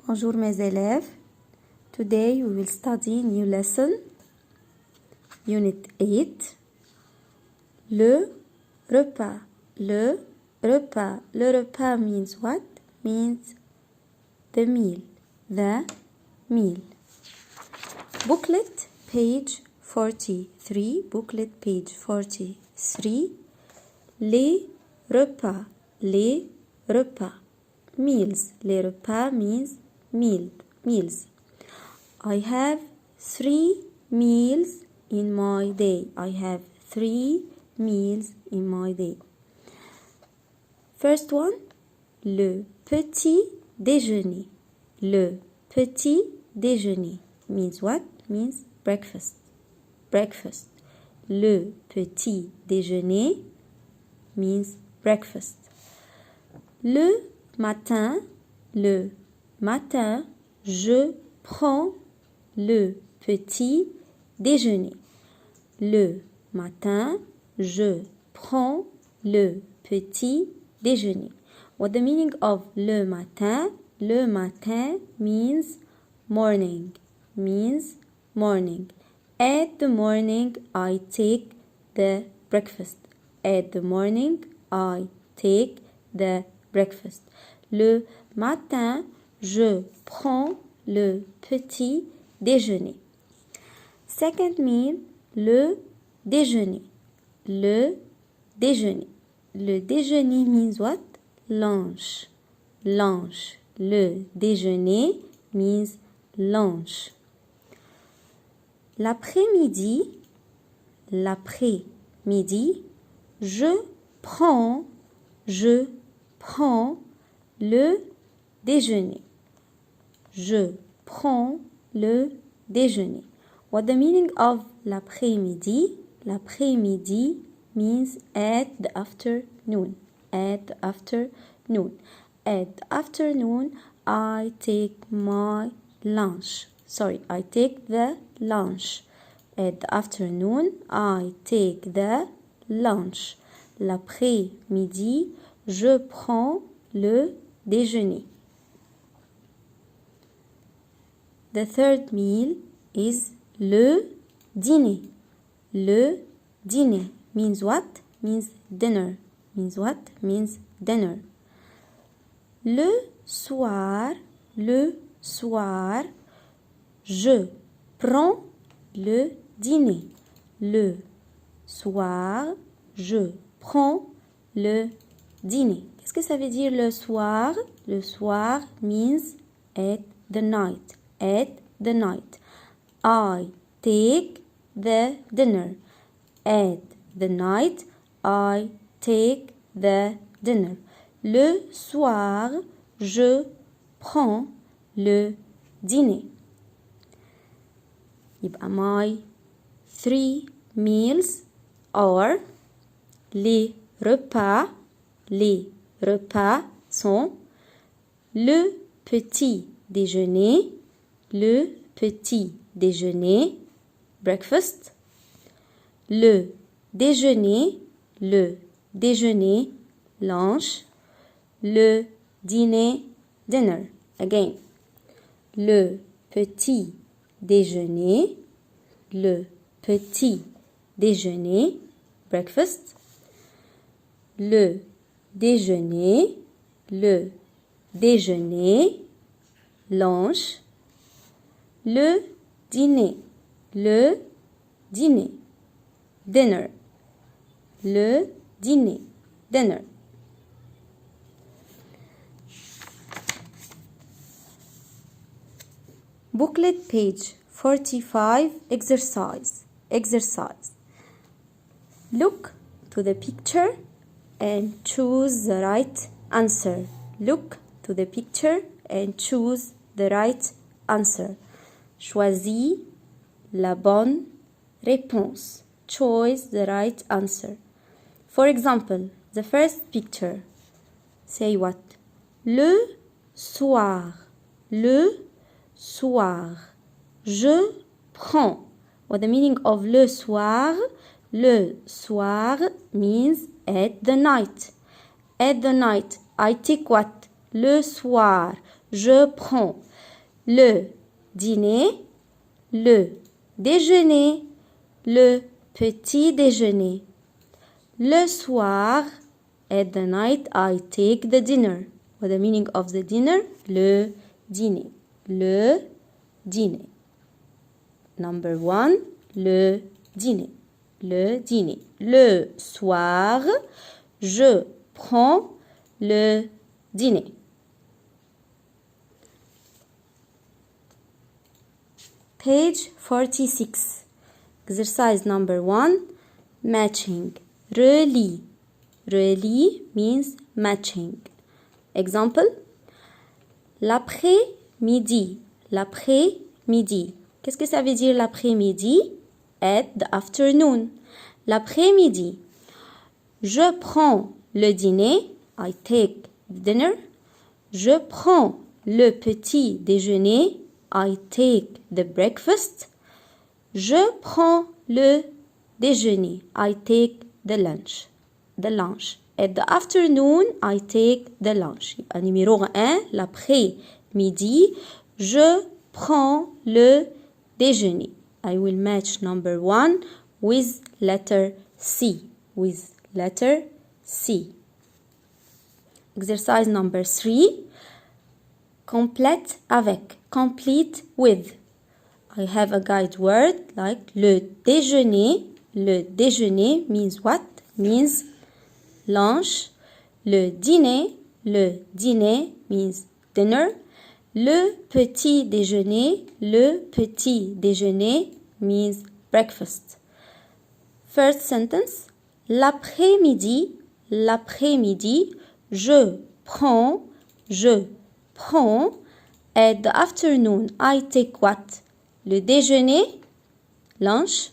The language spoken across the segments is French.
Bonjour mes élèves. Today we will study new lesson, Unit 8. Le repas. Le repas. Le repas means what? Means the meal. The meal. Booklet page 43. Booklet page 43. Les repas. Les repas. Meals. Les repas means meals. I have 3 meals in my day. I have 3 meals in my day. First one, le petit déjeuner. Le petit déjeuner means what? Means breakfast. Breakfast. Le petit déjeuner means breakfast. Le matin, je prends le petit déjeuner. Le matin, je prends le petit déjeuner. What the meaning of le matin? Le matin means morning. Means morning. At the morning, I take the breakfast. At the morning, I take the breakfast. Le matin, je prends le petit déjeuner. Second meal, le déjeuner. Le déjeuner. Le déjeuner means what? Lunch. Lunch. Le déjeuner means lunch. L'après-midi, je prends le déjeuner. Je prends le déjeuner. What the meaning of l'après-midi? L'après-midi means at the afternoon. At the afternoon. At the afternoon, I take my lunch. I take the lunch. At the afternoon, I take the lunch. L'après-midi, je prends le déjeuner. The third meal is le dîner. Le dîner means what? Means dinner. Means what? Means dinner. Le soir, je prends le dîner. Le soir, je prends le dîner. Qu'est-ce que ça veut dire le soir? Le soir means at the night. At the night. I take the dinner. At the night, I take the dinner. Le soir, je prends le dîner. يبقى my 3 meals are les repas. Les repas sont le petit déjeuner, breakfast, le déjeuner, lunch, le dîner, dinner. Again, le petit déjeuner, breakfast, le déjeuner, lunch, le dîner, dinner, le dîner, dinner. Booklet page 45, exercise. Look to the picture and choose the right answer. Look to the picture and choose the right answer. Choisis la bonne réponse. Choose the right answer. For example, the first picture. Say what? Le soir. Je prends. What the meaning of le soir? Le soir means at the night. At the night, I take what? Le soir. Je prends le dîner, le déjeuner, le petit déjeuner. Le soir, at the night, I take the dinner. What the meaning of the dinner? Le dîner. Le dîner. Number 1, le dîner. Le dîner. Le soir, je prends le dîner. Page 46. Exercise number 1. Matching. Relie. Relie means matching. Example. L'après-midi. L'après-midi. Qu'est-ce que ça veut dire l'après-midi? At the afternoon. L'après-midi. Je prends le dîner. I take dinner. Je prends le petit déjeuner. I take the breakfast. Je prends le déjeuner. I take the lunch. The lunch. At the afternoon, I take the lunch. Numéro 1, l'après-midi. Je prends le déjeuner. I will match number 1 with letter C. With letter C. Exercise number 3. Complète avec. Complete with. I have a guide word like le déjeuner. Le déjeuner means what? Means lunch. Le dîner means dinner. Le petit déjeuner means breakfast. First sentence. L'après-midi, je prends. At the afternoon, I take what? Le déjeuner, lunch.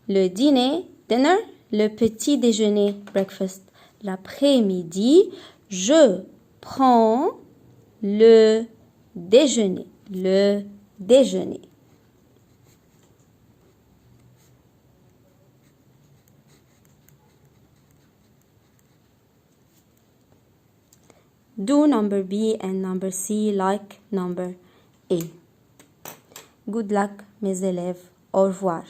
Le dîner, dinner. Le petit déjeuner, breakfast. L'après-midi, je prends le déjeuner. Le déjeuner. Do number B and number C like number A. Good luck, mes élèves. Au revoir.